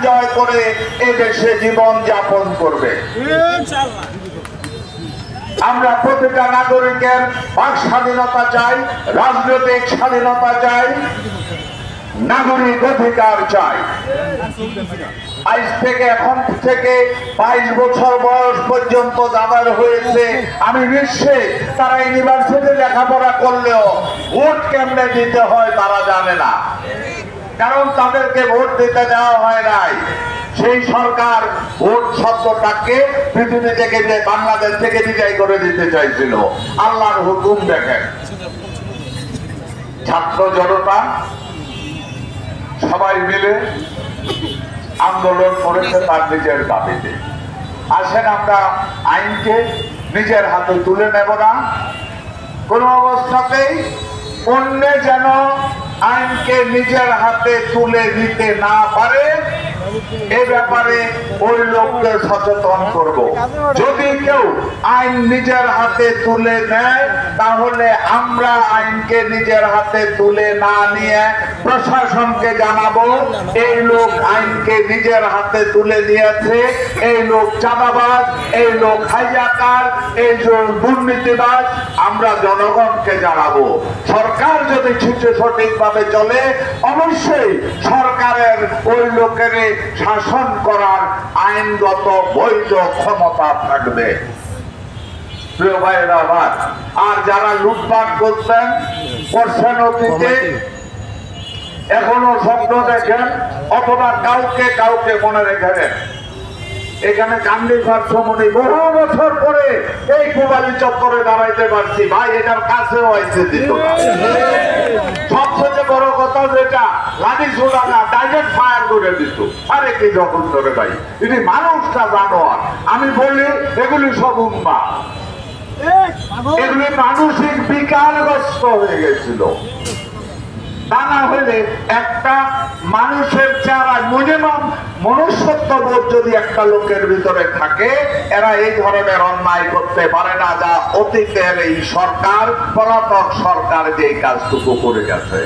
Enjoy করে এদেশে জীবন যাপন করবে। আমরা প্রতিটা নাগরিকের বাক স্বাধীনতা চাই, রাজনৈতিক স্বাধীনতা চাই, নাগরিক অধিকার চাই। আজ থেকে এখন থেকে 22 বছর বয়স পর্যন্ত যাদের হয়েছে, আমি নিশ্চিত তারা ইউনিভার্সিটি লেখাপড়া করলেও ভোট কেমনে দিতে হয় তারা জানে না, কারণ তাদেরকে ভোট দিতে দেওয়া হয় নাই। সেই সরকার ভোট শব্দটাকে পৃথিবী থেকে যে বাংলাদেশ থেকে বিদায় করে দিতে চাইছিল। আল্লাহর হুকুম দেখেন, ছাত্র জনতা সবাই মিলে আন্দোলন করেছে তার নিজের দাবিতে। আসেন আমরা আইনকে নিজের হাতে তুলে নেব না, কোন অবস্থাতেই অন্য যেন আইনকে নিজের হাতে তুলে দিতে না পারে, এ ব্যাপারে ওই লোককে সচেতন করব। যদি কেউ আইন নিজের হাতে তুলে নেয়, তাহলে আমরা আইনকে নিজের হাতে তুলে না নিয়ে প্রশাসনকে জানাবো এই লোক আইনকে নিজের হাতে তুলে নিয়েছে, এই লোক চাঁদাবাজ, এই লোক হাইজাকার, এই লোক দুর্নীতিবাজ। আমরা জনগণকে জানাবো। সরকার যদি সঠিকভাবে চলে, অবশ্যই সরকারের ওই লোকের শাসন করার আইনগত বৈধ ক্ষমতা থাকবে। প্রিয় ভাইয়েরা আমার, আর যারা লুটপাট করছেন অতীতে, এখনো স্বপ্ন দেখেন অথবা কাউকে কাউকে মনে রেখেন। এখানে কান্দি সমনি বহু বছর পরে এই কুবালি চত্বরে দাঁড়াইতে পারছি, ভাই এটার কাছেও আইসে দিত না। সবচেয়ে বড় কথা যেটা, লাঠি ছোড়া না, ডাইরেক্ট ফায়ার করে দিত। আরে কি যখন ধরে ভাই, এটি মানুষটা জানোয়ার। আমি বলি এগুলি সব উন্মাদ, এগুলি মানসিক বিকারগ্রস্ত হয়ে গেছিল। তা না হলে একটা মানুষের চেহারা মিনিমাম মনুষ্যত্ববোধ যদি একটা লোকের ভিতরে থাকে, এরা এই ধরনের অন্যায় করতে পারে না, যা অতীতের এই সরকার, পলাতক সরকার যে কাজটুকু করে গেছে।